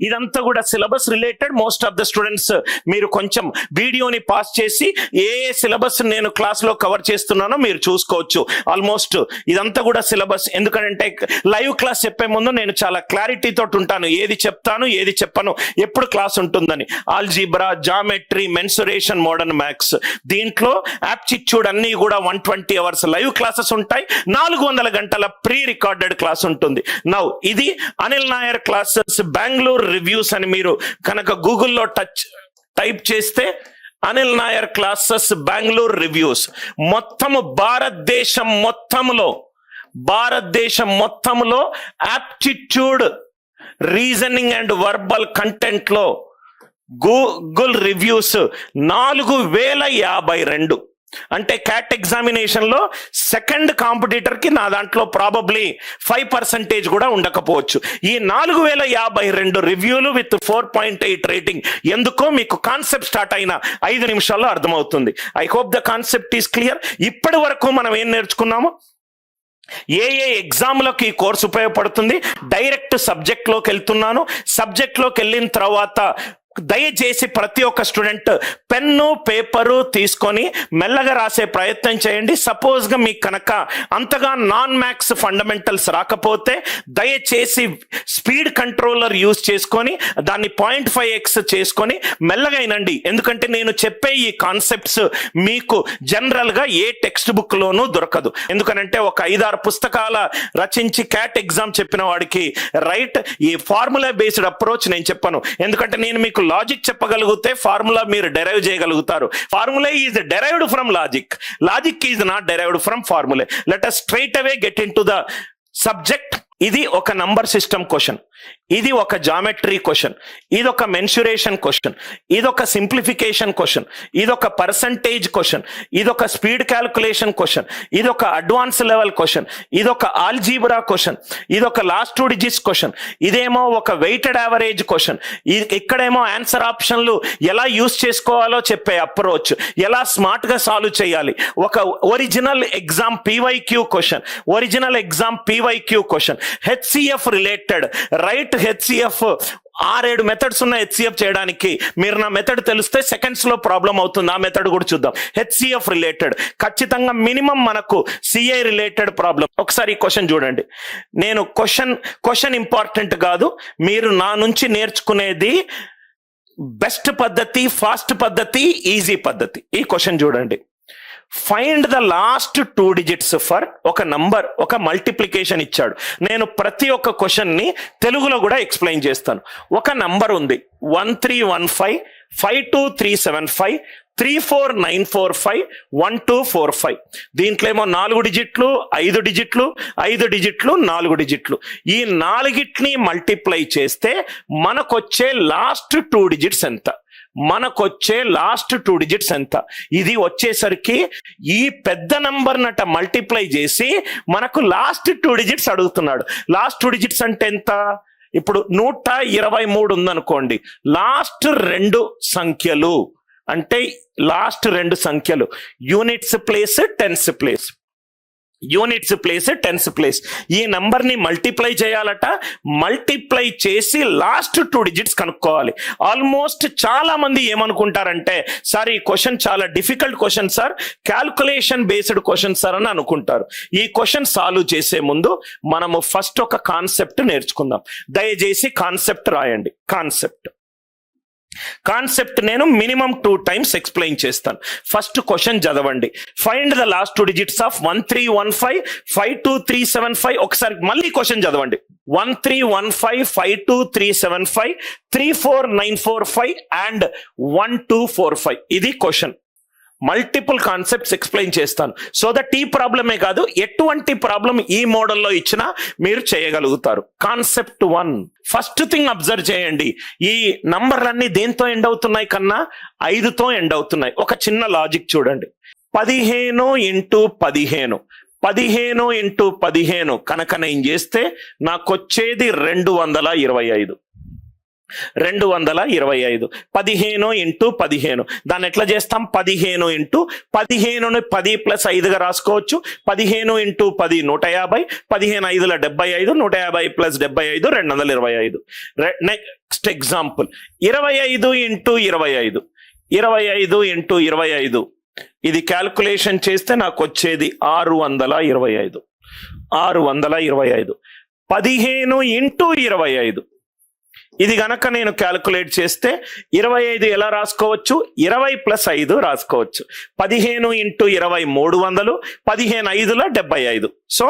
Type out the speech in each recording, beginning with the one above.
ఇదంతా కూడా syllabus related. Most of the students మీరు కొంచెం వీడియోని పాస్ చేసి ఏ సిలబస్ నేను క్లాస్లో కవర్ చేస్తున్నానో మీరు చూసుకోవచ్చు. ఆల్మోస్ట్ ఇదంతా కూడా సిలబస్. ఎందుకంటే లైవ్ క్లాస్ చెప్పే ముందు నేను చాలా క్లారిటీ తోటి ఉంటాను, ఏది చెప్తాను ఏది చెప్పను, ఎప్పుడు క్లాస్ ఉంటుందని. Algebra, geometry, mensuration, modern maths, దీంట్లో యాప్టిట్యూడ్ అన్ని కూడా 120 అవర్స్ లైవ్ క్లాసెస్ ఉంటాయి. 400 గంటల ప్రీ రికార్డెడ్ క్లాస్ ఉంటుంది. నౌ ఇది అనిల్ నాయర్ క్లాసెస్ బెంగళూరు రివ్యూస్ అని మీరు కనుక గూగుల్లో టైప్ చేస్తే అనిల్ నాయర్ క్లాసెస్ బెంగళూరు రివ్యూస్ మొత్తము భారతదేశం మొత్తంలో aptitude, reasoning and verbal content లో గూగుల్ రివ్యూస్ 4052. అంటే క్యాట్ ఎగ్జామినేషన్ లో సెకండ్ కాంపిటీటర్ కి నా దాంట్లో ప్రాబబ్లీ 5% కూడా ఉండకపోవచ్చు. ఈ 4052 రివ్యూలు విత్ 4.8 రేటింగ్. ఎందుకో మీకు కాన్సెప్ట్ స్టార్ట్ అయిన 5 నిమిషాల్లో అర్థమవుతుంది. I hope the concept is clear. ఇప్పటి వరకు మనం ఏం నేర్చుకున్నాము, ఏ ఎగ్జామ్లోకి ఈ కోర్సు ఉపయోగపడుతుంది. డైరెక్ట్ సబ్జెక్ట్లోకి వెళ్తున్నాను. సబ్జెక్ట్లోకి వెళ్ళిన తర్వాత దయచేసి ప్రతి ఒక్క స్టూడెంట్ పెన్ను పేపరు తీసుకొని మెల్లగా రాసే ప్రయత్నం చేయండి. సపోజ్గా మీకు కనుక అంతగా నాన్ మ్యాథ్స్ ఫండమెంటల్స్ రాకపోతే దయచేసి స్పీడ్ కంట్రోలర్ యూజ్ చేసుకొని దాన్ని 0.5x చేసుకొని మెల్లగా వినండి. ఎందుకంటే నేను చెప్పే ఈ కాన్సెప్ట్స్ మీకు జనరల్గా ఏ టెక్స్ట్ బుక్లోనూ దొరకదు. ఎందుకనంటే ఒక 5-6 పుస్తకాల రచించి క్యాట్ ఎగ్జామ్ చెప్పిన వాడికి రైట్ ఈ ఫార్ములా బేస్డ్ అప్రోచ్ నేను చెప్పను. ఎందుకంటే నేను మీకు లాజిక్ చెప్పగలిగితే ఫార్ములా మీరు డెరైవ్ చేయగలుగుతారు. Formula is derived from logic is not derived from formula. Let us straight away get into the subject. ఇది ఒక నంబర్ సిస్టమ్ క్వశ్చన్, ఇది ఒక జామెట్రీ క్వశ్చన్, ఇది ఒక మెన్సురేషన్ క్వశ్చన్, ఇది ఒక సింప్లిఫికేషన్ క్వశ్చన్, ఇది ఒక పర్సంటేజ్ క్వశ్చన్, ఇది ఒక స్పీడ్ క్యాల్కులేషన్ క్వశ్చన్, ఇది ఒక అడ్వాన్స్ లెవెల్ క్వశ్చన్, ఇది ఒక ఆల్జీబ్రా క్వశ్చన్, ఇది ఒక లాస్ట్ 2 డిజిట్స్ క్వశ్చన్, ఇదేమో ఒక వెయిటెడ్ యావరేజ్ క్వశ్చన్, ఇక్కడేమో ఆన్సర్ ఆప్షన్లు ఎలా యూజ్ చేసుకోవాలో చెప్పే అప్రోచ్, ఎలా స్మార్ట్ గా సాల్వ్ చేయాలి. ఒక original exam PYQ question, HCF related right. HCF 6-7 methods ఉన్న HCF చేయడానికి. మీరు నా మెథడ్ తెలిస్తే సెకండ్స్ లో ప్రాబ్లం అవుతుంది. ఆ మెథడ్ కూడా చూద్దాం. HCF రిలేటెడ్ ఖచ్చితంగా మినిమం మనకు CI రిలేటెడ్ ప్రాబ్లం. ఒకసారి ఈ క్వశ్చన్ చూడండి. నేను క్వశ్చన్ ఇంపార్టెంట్ కాదు, మీరు నా నుంచి నేర్చుకునేది బెస్ట్ పద్ధతి, ఫాస్ట్ పద్ధతి, ఈజీ పద్ధతి. ఈ క్వశ్చన్ చూడండి. Find the last 2 digits for ఒక నంబర్, ఒక మల్టిప్లికేషన్ ఇచ్చాడు. నేను ప్రతి ఒక్క క్వశ్చన్ ని తెలుగులో కూడా ఎక్స్ప్లెయిన్ చేస్తాను. ఒక నంబర్ ఉంది 1315 52375 34945 1245. దీంట్లో ఏమో 4 డిజిట్లు, 5 డిజిట్లు, 5 డిజిట్లు, 4 డిజిట్లు. ఈ 4ని మల్టిప్లై చేస్తే మనకొచ్చే లాస్ట్ 2 డిజిట్స్ ఎంత? ఇది వచ్చేసరికి ఈ పెద్ద నంబర్ నట మల్టిప్లై చేసి మనకు లాస్ట్ 2 డిజిట్స్ అడుగుతున్నాడు. లాస్ట్ 2 డిజిట్స్ అంటే ఎంత? ఇప్పుడు 123 ఉందనుకోండి. లాస్ట్ 2 సంఖ్యలు అంటే లాస్ట్ 2 సంఖ్యలు యూనిట్స్ ప్లేస్ టెన్స్ ప్లేస్. ఈ నంబర్ ని మల్టిప్లై చేయాలట. మల్టిప్లై చేసి లాస్ట్ 2 డిజిట్స్ కనుక్కోవాలి. ఆల్మోస్ట్ చాలా మంది ఏమనుకుంటారంటే, సార్ ఈ క్వశ్చన్ చాలా difficult question sir, calculation based question sir అని అనుకుంటారు. ఈ క్వశ్చన్ సాల్వ్ చేసే ముందు మనము ఫస్ట్ ఒక కాన్సెప్ట్ నేర్చుకుందాం. దయచేసి కాన్సెప్ట్ రాయండి. కాన్సెప్ట్ నేను మినిమం 2 times ఎక్స్ప్లెయిన్ చేస్తాను. ఫస్ట్ క్వశ్చన్ చదవండి. Find the last 2 digits of 1315 52375. ఒకసారి మళ్ళీ క్వశ్చన్ చదవండి. 1315 52375 34945 అండ్ 1245. ఇది క్వశ్చన్. మల్టిపుల్ కాన్సెప్ట్స్ ఎక్స్ప్లెయిన్ చేస్తాను. సో దట్ ఈ ప్రాబ్లమే కాదు, ఎటువంటి ప్రాబ్లం ఈ మోడల్లో ఇచ్చినా మీరు చేయగలుగుతారు. కాన్సెప్ట్ 1. ఫస్ట్ థింగ్ అబ్జర్వ్ చేయండి. ఈ నంబర్లన్నీ దేంతో ఎండ్ అవుతున్నాయి కన్నా? 5తో ఎండ్ అవుతున్నాయి. ఒక చిన్న లాజిక్ చూడండి. 15 × 15 కనుక నేను చేస్తే నాకు వచ్చేది 225. 225. 15 ఇంటూ 15, దాన్ని ఎట్లా చేస్తాం? 15 ఇంటూ 15ని 10 + 5గా రాసుకోవచ్చు. 15 into 10 150, 15 5ల 75, 150 + 75 225. Next example 25 into 25, 25 into 25, ఇది క్యాల్కులేషన్ చేస్తే నాకు వచ్చేది 625. 625. 15 ఇంటూ 25, ఇది గనక నేను క్యాల్కులేట్ చేస్తే 25 ఎలా రాసుకోవచ్చు? 20 + 5 రాసుకోవచ్చు. 15 ఇంటూ 20 300, 15 5ల 75. సో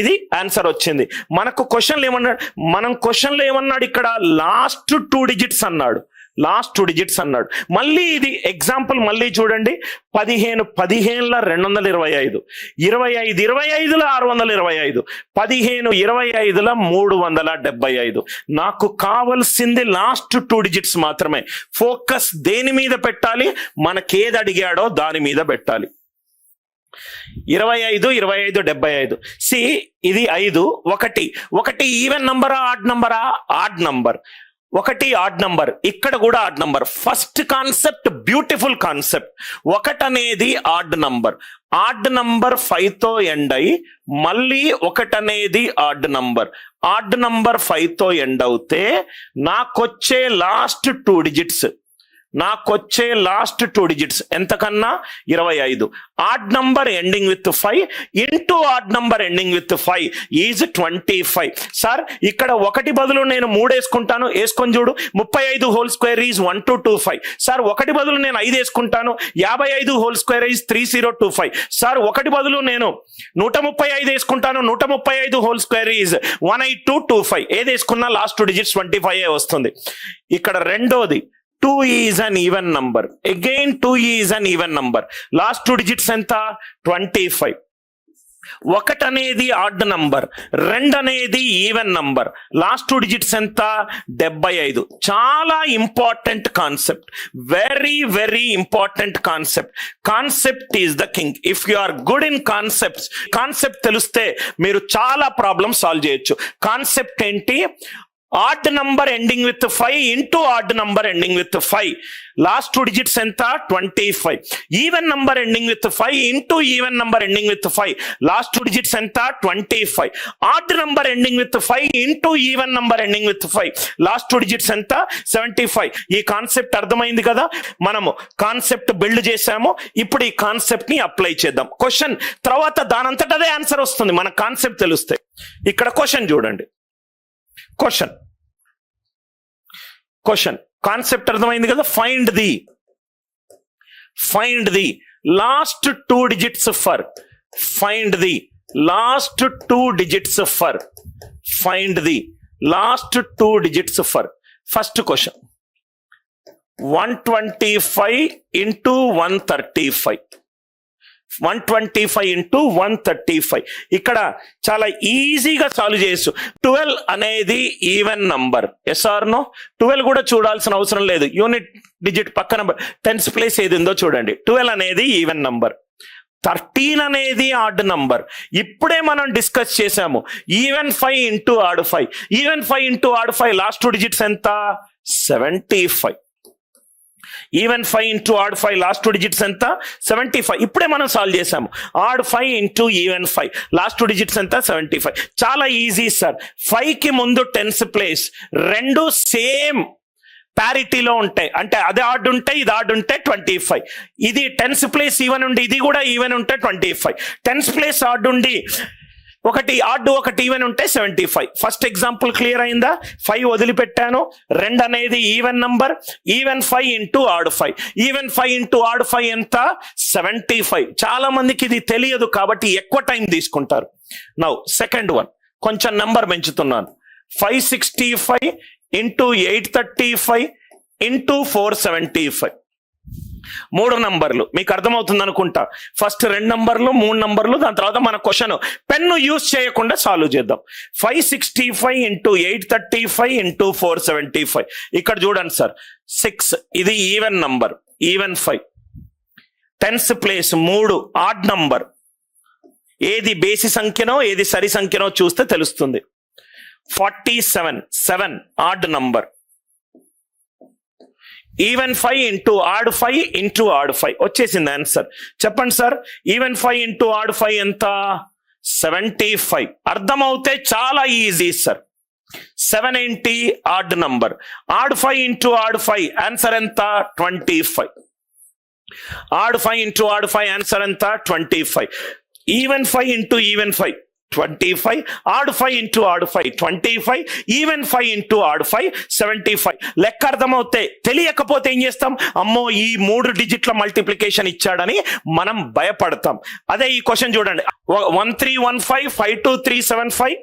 ఇది ఆన్సర్ వచ్చింది. మనకు క్వశ్చన్లు ఏమన్నాడు? మనం క్వశ్చన్లో ఏమన్నాడు? ఇక్కడ లాస్ట్ 2 డిజిట్స్ అన్నాడు. లాస్ట్ 2 డిజిట్స్ అన్నాడు. మళ్ళీ ఇది ఎగ్జాంపుల్ మళ్ళీ చూడండి. 15 15ల 225, 25 25ల 625, 15 25ల 375. నాకు కావలసింది లాస్ట్ 2 డిజిట్స్ మాత్రమే. ఫోకస్ దేని మీద పెట్టాలి? మనకేది అడిగాడో దాని మీద పెట్టాలి. 25 25 75. సి ఇది 5 1 ఈవెన్ నంబరా ఆడ్ నంబరా? Odd number. 1 ఆడ్ నంబర్, ఇక్కడ కూడా odd number. First concept beautiful concept. 1 అనేది ఆడ్ నంబర్. ఆడ్ నంబర్ 5తో ఎండ్ అయ్యి మళ్ళీ 1 అనేది ఆడ్ నంబర్. ఆడ్ నంబర్ 5తో ఎండ్ అవుతే నాకొచ్చే లాస్ట్ 2 డిజిట్స్ ఎంతకన్నా? 25. Odd number ending with 5 into odd number ending with 5 is 25. Sir ఇక్కడ 1 బదులు నేను 3 వేసుకుంటాను, వేసుకొని చూడు. 35 హోల్ స్క్వేర్ ఈజ్ 1225. సార్ 1 బదులు నేను 5 వేసుకుంటాను, 55 హోల్ స్క్వేర్ ఈజ్ 3025. సార్ 1 బదులు నేను 135 వేసుకుంటాను, 135 హోల్ స్క్వేర్ ఈజ్ 18225. ఏది వేసుకున్నా లాస్ట్ 2 డిజిట్స్ 25 వస్తుంది. ఇక్కడ రెండోది 2 is an even number. Again 2 is an even number. Last 2 digits ఎంత? 25. 1 అనేది ఆడ్ నంబర్, 2 అనేది ఈవెన్ నంబర్. లాస్ట్ 2 డిజిట్స్ ఎంత? 75. చాలా important concept, very very important concept. Concept is the king. If you are good in concepts, concept తెలిస్తే మీరు చాలా problem solve చేయొచ్చు. Concept ఏంటి? Odd number ending with 5 into odd number ending with 5. Last 2 digits ఎంత? 25. Even number ending with 5 into even number ending with 5. Last 2 digits ఎంత? 25. Odd number ending with 5 into even number ending with 5. Last 2 digits ఎంత? 75. ఈ concept అర్థమైంది కదా? మనము concept build చేసాము. ఇప్పుడు ఈ కాన్సెప్ట్ ని అప్లై చేద్దాం. క్వశ్చన్ తర్వాత దానంతట అదే ఆన్సర్ వస్తుంది మన కాన్సెప్ట్ తెలిస్తే. ఇక్కడ క్వశ్చన్ చూడండి. క్వశ్చన్ కాన్సెప్ట్ అర్థమైంది కదా? Find the last 2 digits for. Find the last 2 digits for. Find the last 2 digits for. First question 125 into 135. 125 into 135. ఇక్కడ చాలా ఈజీగా సాల్వ్ చేయొచ్చు. 12 అనేది even number. Yes or no? 12 కూడా చూడాల్సిన అవసరం లేదు. యూనిట్ డిజిట్ పక్కన 10th ప్లేస్ ఏది ఉందో చూడండి. 12 అనేది ఈవెన్ నంబర్. 13 అనేది ఆడ్ నంబర్. ఇప్పుడే మనం డిస్కస్ చేసాము. Even 5 into odd 5. Even 5 into odd 5 last 2 digits ఎంత? 75. Even 5 into odd 5 last 2 digits ఎంత? 75. ఇప్పుడే మనం సాల్వ్ చేసాము. Odd 5 into even 5 last 2 digits ఎంత? 75. చాలా ఈజీ సార్. 5కి ముందు 10th ప్లేస్, రెండు సేమ్ ప్యారిటీలో ఉంటాయి. అంటే అది ఆడ్ ఉంటే ఇది ఆడ్ ఉంటే 25. ఇది 10th ప్లేస్ ఈవెన్ ఉండి ఇది కూడా ఈవెన్ ఉంటే 25. 10th ప్లేస్ ఆడ్ ఉండి ఒకటి ఆడ్ ఒకటి ఈవెన్ ఉంటే 75. ఫస్ట్ ఎగ్జాంపుల్ క్లియర్ అయిందా? 5 వదిలిపెట్టాను. 2 అనేది even number. Even 5 into odd 5. Even 5 into odd 5 ఎంత? 75. చాలా మందికి ఇది తెలియదు కాబట్టి ఎక్కువ టైం తీసుకుంటారు. నౌ సెకండ్ వన్, కొంచెం నంబర్ పెంచుతున్నాను. 565 ఇంటూ 835 ఇంటూ 475. 3 నంబర్లు. మీకు అర్థమవుతుంది అనుకుంటా. ఫస్ట్ 2 నంబర్లు, 3 నంబర్లు, దాని తర్వాత మన క్వశ్చన్ పెన్ను యూజ్ చేయకుండా సాల్వ్ చేద్దాం. 565 ఇంటూ 835 ఇంటూ 475. ఇక్కడ చూడండి సార్, 6 ఇది even number. Even 5. 10th place 3 odd number. ఏది బేసి సంఖ్యనో ఏది సరి సంఖ్యనో చూస్తే తెలుస్తుంది. 47 7 odd number. Even 5 into odd 5 into odd 5 వచ్చేసింది ఆన్సర్. చెప్పండి సార్, ఈవెన్ 5 ఇంటూ ఆడ్ 5 ఎంత? 75. అర్థమవుతే చాలా ఈజీ సార్. 7 ఏంటి? Odd number. Odd 5 into odd 5 answer ఎంత? 25. ఆడ్ 5 ఇంటూ ఆడ్ 5 ఆన్సర్ ఎంత? 25. Even 5 into even 5 25. Odd 5 into odd 5 25. Even 5 into odd 5 75. లెక్క అర్థమవుతే, తెలియకపోతే ఏం చేస్తాం? అమ్మో ఈ 3 డిజిట్ల మల్టిప్లికేషన్ ఇచ్చాడని మనం భయపడతాం. అదే ఈ క్వశ్చన్ చూడండి, 1315 52375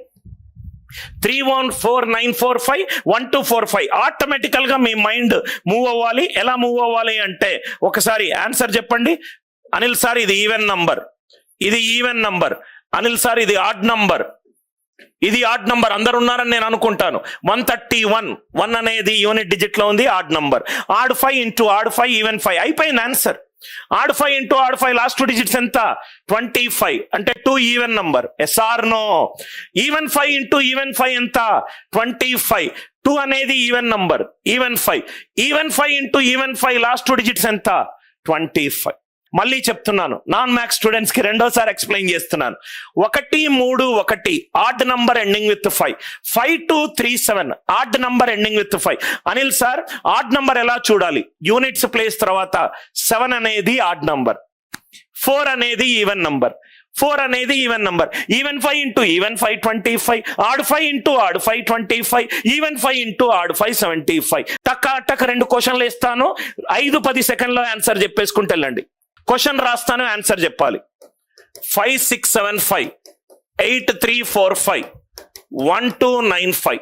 314945 1245. ఆటోమేటికల్ గా మీ మైండ్ మూవ్ అవ్వాలి. ఎలా మూవ్ అవ్వాలి అంటే, ఒకసారి ఆన్సర్ చెప్పండి. అనిల్ సార్ ఇది ఈవెన్ నంబర్, ఇది ఈవెన్ నంబర్. అనిల్ సార్ ఇది ఆడ్ నంబర్, ఇది ఆడ్ నంబర్. అందరు ఉన్నారని నేను అనుకుంటాను. 131 1 అనేది యూనిట్ డిజిట్ లో ఉంది, odd number. Odd 5 into odd 5 even 5 అయిపోయింది answer. Odd 5 into odd 5 last 2 digits ఎంత? 25. అంటే 2 even number. Yes or no? Even 5 into even 5 ఎంత? 25. 2 అనేది even number, even 5. Even 5 into even 5 last 2 digits ఎంత? 25. మళ్ళీ చెప్తున్నాను, నాన్ మ్యాథ్స్ స్టూడెంట్స్ కి రెండోసారి ఎక్స్ప్లెయిన్ చేస్తున్నాను. 1 3 1 odd number ending with 5. 5237 add number ending with 5. Anil sir odd number ఎలా చూడాలి? యూనిట్స్ ప్లేస్ తర్వాత 7 అనేది ఆడ్ నంబర్, 4 అనేది ఈవెన్ నంబర్, 4 అనేది even number. Even 5 into even 5 25. Odd 5 into odd 5 25. Even 5 into odd 5 75. టక్క 2 క్వశ్చన్లు ఇస్తాను, 5-10 సెకండ్లో ఆన్సర్ చెప్పేసుకుంటూ వెళ్ళండి. క్వశ్చన్ రాస్తాను, ఆన్సర్ చెప్పాలి. 5675 8345 1295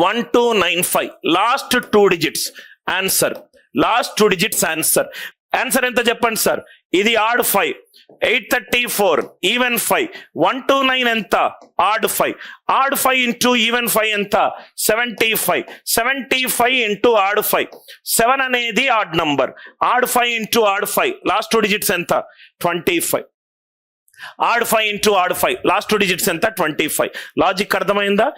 1295 last 2 digits answer. Last 2 digits answer. Answer ఎంత చెప్పండి సార్? ఇది ఆడ్ 5 834 ఈవెన్ 5 129 ఎంత? ఆడ్ 5. ఆడ్ 5 ఇంటూ ఈవెన్ 5 ఎంత? 75. 75 ఇంటూ ఆడ్ 5. 7 అనేది odd number. Odd 5 into odd 5 last 2 digits ఎంత? 25. Odd 5 into odd 5 last 2 digits ఎంత? 25. లాజిక్ అర్థమైందా?